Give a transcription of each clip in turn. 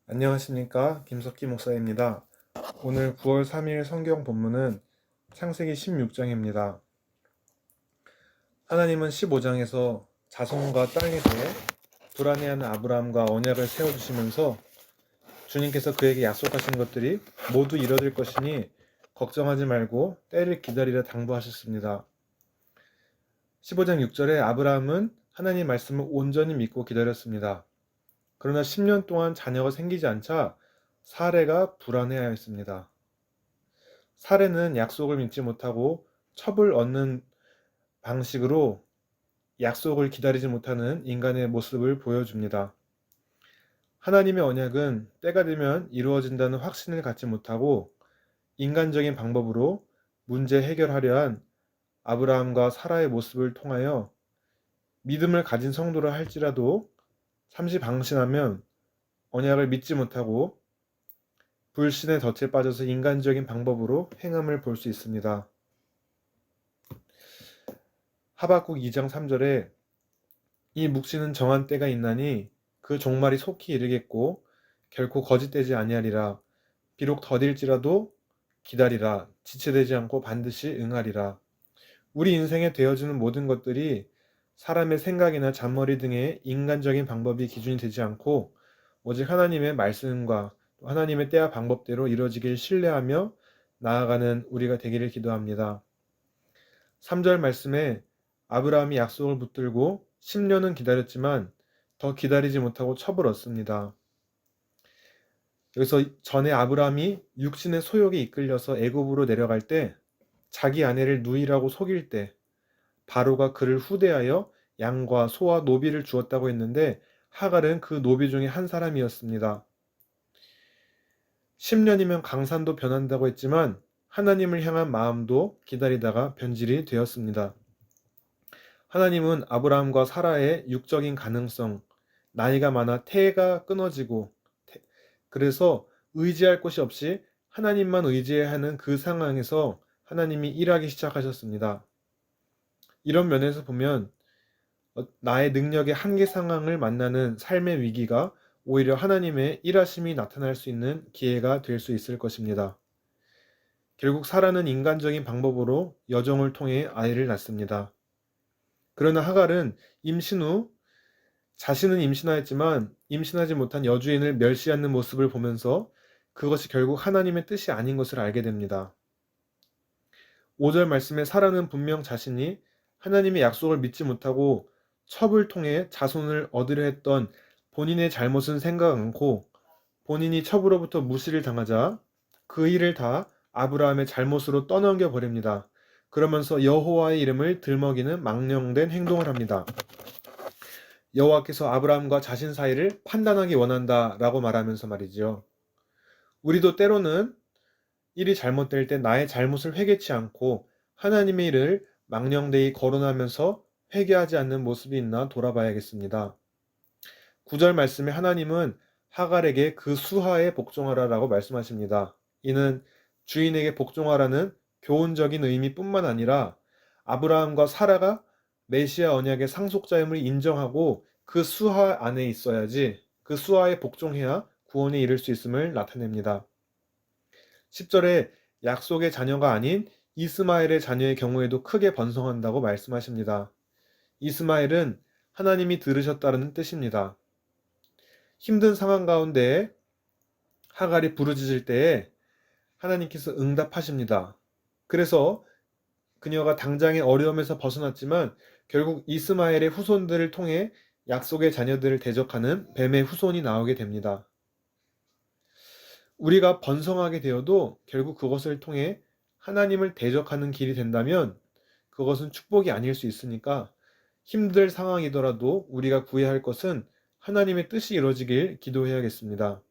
안녕하십니까, 김석기 목사입니다. 오늘 9월 3일 성경 본문은 창세기 16장입니다. 하나님은 15장에서 자손과 땅에 대해 불안해하는 아브라함과 언약을 세워주시면서 주님께서 그에게 약속하신 것들이 모두 이뤄질 것이니 걱정하지 말고 때를 기다리라 당부하셨습니다. 15장 6절에 아브라함은 하나님 말씀을 온전히 믿고 기다렸습니다. 그러나 10년 동안 자녀가 생기지 않자 사레가 불안해하였습니다. 사례는 약속을 믿지 못하고 첩을 얻는 방식으로 약속을 기다리지 못하는 인간의 모습을 보여줍니다. 하나님의 언약은 때가 되면 이루어진다는 확신을 갖지 못하고 인간적인 방법으로 문제 해결하려 한 아브라함과 사라의 모습을 통하여 믿음을 가진 성도라 할지라도 잠시 방심하면 언약을 믿지 못하고 불신의 덫에 빠져서 인간적인 방법으로 행함을 볼 수 있습니다. 하박국 2장 3절에 이 묵시는 정한 때가 있나니 그 종말이 속히 이르겠고 결코 거짓되지 아니하리라. 비록 더딜지라도 기다리라. 지체되지 않고 반드시 응하리라. 우리 인생에 되어지는 모든 것들이 사람의 생각이나 잔머리 등의 인간적인 방법이 기준이 되지 않고 오직 하나님의 말씀과 하나님의 때와 방법대로 이루어지길 신뢰하며 나아가는 우리가 되기를 기도합니다. 3절 말씀에 아브라함이 약속을 붙들고 10년은 기다렸지만 더 기다리지 못하고 첩을 얻습니다. 여기서 전에 아브라함이 육신의 소욕에 이끌려서 애굽으로 내려갈 때 자기 아내를 누이라고 속일 때 바로가 그를 후대하여 양과 소와 노비를 주었다고 했는데 하갈은 그 노비 중에 한 사람이었습니다. 10년이면 강산도 변한다고 했지만 하나님을 향한 마음도 기다리다가 변질이 되었습니다. 하나님은 아브라함과 사라의 육적인 가능성, 나이가 많아 태가 끊어지고 그래서 의지할 곳이 없이 하나님만 의지해야 하는 그 상황에서 하나님이 일하기 시작하셨습니다. 이런 면에서 보면 나의 능력의 한계 상황을 만나는 삶의 위기가 오히려 하나님의 일하심이 나타날 수 있는 기회가 될 수 있을 것입니다. 결국 사라는 인간적인 방법으로 여정을 통해 아이를 낳습니다. 그러나 하갈은 임신 후 자신은 임신하였지만 임신하지 못한 여주인을 멸시하는 모습을 보면서 그것이 결국 하나님의 뜻이 아닌 것을 알게 됩니다. 5절 말씀에 사라는 분명 자신이 하나님의 약속을 믿지 못하고 첩을 통해 자손을 얻으려 했던 본인의 잘못은 생각 않고 본인이 첩으로부터 무시를 당하자 그 일을 다 아브라함의 잘못으로 떠넘겨 버립니다. 그러면서 여호와의 이름을 들먹이는 망령된 행동을 합니다. 여호와께서 아브라함과 자신 사이를 판단하기 원한다라고 말하면서 말이지요. 우리도 때로는 일이 잘못될 때 나의 잘못을 회개치 않고 하나님의 일을 망령되이 거론하면서 회개하지 않는 모습이 있나 돌아봐야겠습니다. 9절 말씀에 하나님은 하갈에게 그 수하에 복종하라라고 말씀하십니다. 이는 주인에게 복종하라는 교훈적인 의미뿐만 아니라 아브라함과 사라가 메시아 언약의 상속자임을 인정하고 그 수하 안에 있어야지 그 수하에 복종해야 구원에 이를 수 있음을 나타냅니다. 10절에 약속의 자녀가 아닌 이스마엘의 자녀의 경우에도 크게 번성한다고 말씀하십니다. 이스마엘은 하나님이 들으셨다는 뜻입니다. 힘든 상황 가운데 하갈이 부르짖을 때에 하나님께서 응답하십니다. 그래서 그녀가 당장의 어려움에서 벗어났지만 결국 이스마엘의 후손들을 통해 약속의 자녀들을 대적하는 뱀의 후손이 나오게 됩니다. 우리가 번성하게 되어도 결국 그것을 통해 하나님을 대적하는 길이 된다면 그것은 축복이 아닐 수 있으니까 힘들 상황이더라도 우리가 구해야 할 것은 하나님의 뜻이 이루어지길 기도해야겠습니다.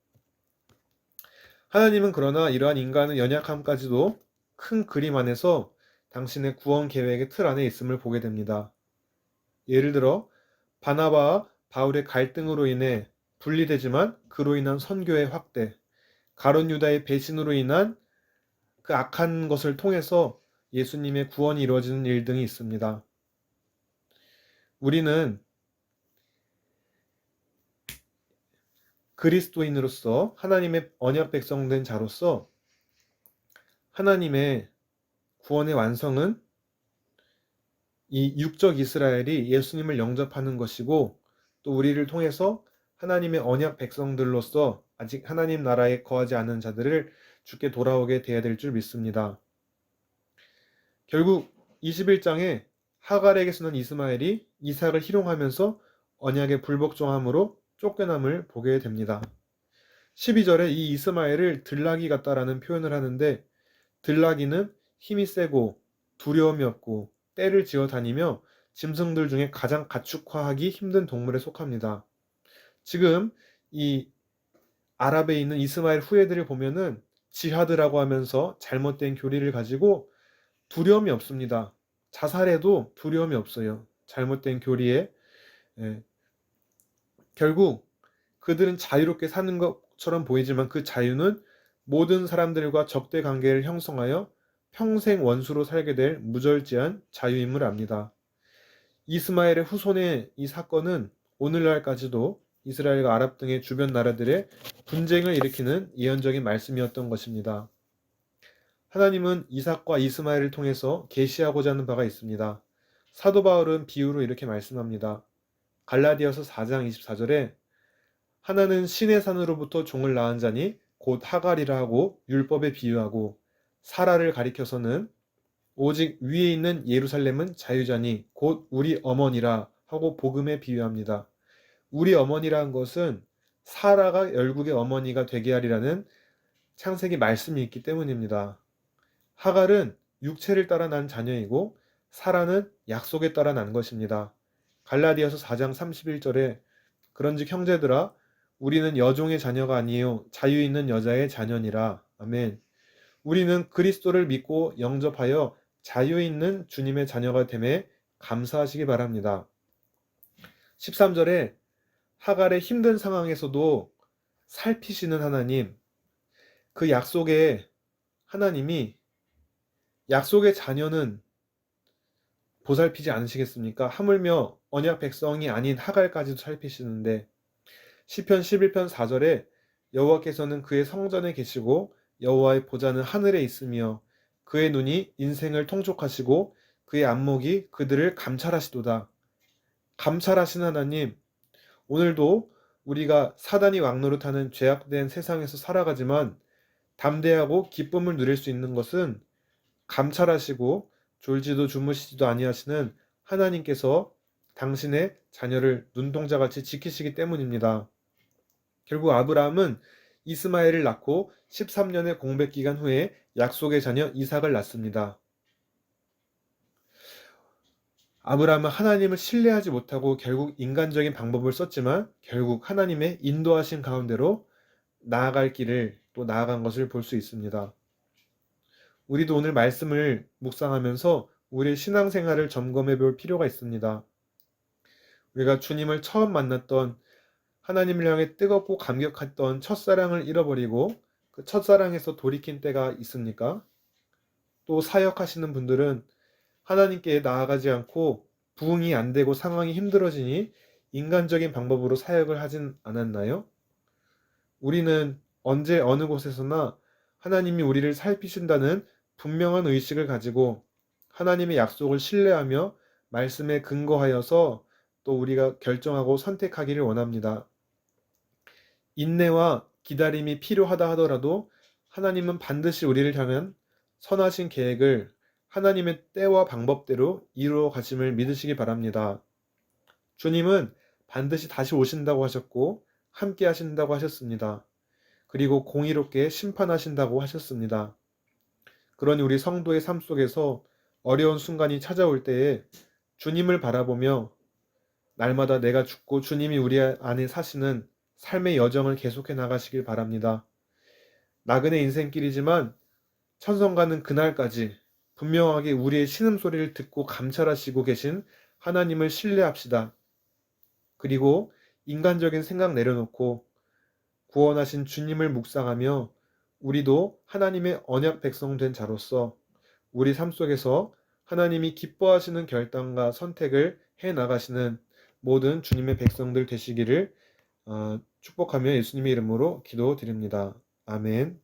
하나님은 그러나 이러한 인간의 연약함까지도 큰 그림 안에서 당신의 구원 계획의 틀 안에 있음을 보게 됩니다. 예를 들어 바나바와 바울의 갈등으로 인해 분리되지만 그로 인한 선교의 확대, 가룟 유다의 배신으로 인한 그 악한 것을 통해서 예수님의 구원이 이루어지는 일 등이 있습니다. 우리는 그리스도인으로서 하나님의 언약 백성된 자로서 하나님의 구원의 완성은 이 육적 이스라엘이 예수님을 영접하는 것이고, 또 우리를 통해서 하나님의 언약 백성들로서 아직 하나님 나라에 거하지 않은 자들을 주께 돌아오게 돼야 될 줄 믿습니다. 결국 21장에 하갈에게서는 이스마엘이 이삭을 희롱하면서 언약의 불복종함으로 쫓겨남을 보게 됩니다. 12절에 이 이스마엘을 들나귀 같다라는 표현을 하는데, 들나귀는 힘이 세고 두려움이 없고 떼를 지어 다니며 짐승들 중에 가장 가축화하기 힘든 동물에 속합니다. 지금 이 아랍에 있는 이스마엘 후예들을 보면은 지하드라고 하면서 잘못된 교리를 가지고 두려움이 없습니다. 자살해도 두려움이 없어요. 잘못된 교리에. 예. 결국 그들은 자유롭게 사는 것처럼 보이지만 그 자유는 모든 사람들과 적대 관계를 형성하여 평생 원수로 살게 될 무절제한 자유임을 압니다. 이스마엘의 후손의 이 사건은 오늘날까지도 이스라엘과 아랍 등의 주변 나라들의 분쟁을 일으키는 예언적인 말씀이었던 것입니다. 하나님은 이삭과 이스마엘을 통해서 계시하고자 하는 바가 있습니다. 사도 바울은 비유로 이렇게 말씀합니다. 갈라디아서 4장 24절에 하나는 신의 산으로부터 종을 낳은 자니 곧 하갈이라 하고 율법에 비유하고, 사라를 가리켜서는 오직 위에 있는 예루살렘은 자유자니 곧 우리 어머니라 하고 복음에 비유합니다. 우리 어머니라는 것은 사라가 열국의 어머니가 되게 하리라는 창세기 말씀이 있기 때문입니다. 하갈은 육체를 따라 난 자녀이고 사라는 약속에 따라 난 것입니다. 갈라디아서 4장 31절에 그런즉 형제들아 우리는 여종의 자녀가 아니요 자유 있는 여자의 자녀니라. 아멘. 우리는 그리스도를 믿고 영접하여 자유 있는 주님의 자녀가 됨에 감사하시기 바랍니다. 13절에 하갈의 힘든 상황에서도 살피시는 하나님, 그 약속에 하나님이 약속의 자녀는 보살피지 않으시겠습니까? 하물며 언약 백성이 아닌 하갈까지도 살피시는데, 시편 11편 4절에 여호와께서는 그의 성전에 계시고 여호와의 보좌는 하늘에 있으며 그의 눈이 인생을 통촉하시고 그의 안목이 그들을 감찰하시도다. 감찰하신 하나님, 오늘도 우리가 사단이 왕노릇하는 죄악된 세상에서 살아가지만 담대하고 기쁨을 누릴 수 있는 것은 감찰하시고 졸지도 주무시지도 아니하시는 하나님께서 당신의 자녀를 눈동자같이 지키시기 때문입니다. 결국 아브라함은 이스마엘을 낳고 13년의 공백 기간 후에 약속의 자녀 이삭을 낳습니다. 아브라함은 하나님을 신뢰하지 못하고 결국 인간적인 방법을 썼지만 결국 하나님의 인도하신 가운데로 나아갈 길을 또 나아간 것을 볼 수 있습니다. 우리도 오늘 말씀을 묵상하면서 우리의 신앙생활을 점검해 볼 필요가 있습니다. 우리가 주님을 처음 만났던, 하나님을 향해 뜨겁고 감격했던 첫사랑을 잃어버리고 그 첫사랑에서 돌이킨 때가 있습니까? 또 사역하시는 분들은 하나님께 나아가지 않고 부응이 안 되고 상황이 힘들어지니 인간적인 방법으로 사역을 하진 않았나요? 우리는 언제 어느 곳에서나 하나님이 우리를 살피신다는 분명한 의식을 가지고 하나님의 약속을 신뢰하며 말씀에 근거하여서 또 우리가 결정하고 선택하기를 원합니다. 인내와 기다림이 필요하다 하더라도 하나님은 반드시 우리를 향한 선하신 계획을 하나님의 때와 방법대로 이루어 가심을 믿으시기 바랍니다. 주님은 반드시 다시 오신다고 하셨고 함께 하신다고 하셨습니다. 그리고 공의롭게 심판하신다고 하셨습니다. 그러니 우리 성도의 삶 속에서 어려운 순간이 찾아올 때에 주님을 바라보며 날마다 내가 죽고 주님이 우리 안에 사시는 삶의 여정을 계속해 나가시길 바랍니다. 나그네 인생길이지만 천성 가는 그날까지 분명하게 우리의 신음소리를 듣고 감찰하시고 계신 하나님을 신뢰합시다. 그리고 인간적인 생각 내려놓고 구원하신 주님을 묵상하며 우리도 하나님의 언약 백성 된 자로서 우리 삶 속에서 하나님이 기뻐하시는 결단과 선택을 해 나가시는 모든 주님의 백성들 되시기를 축복하며 예수님의 이름으로 기도드립니다. 아멘.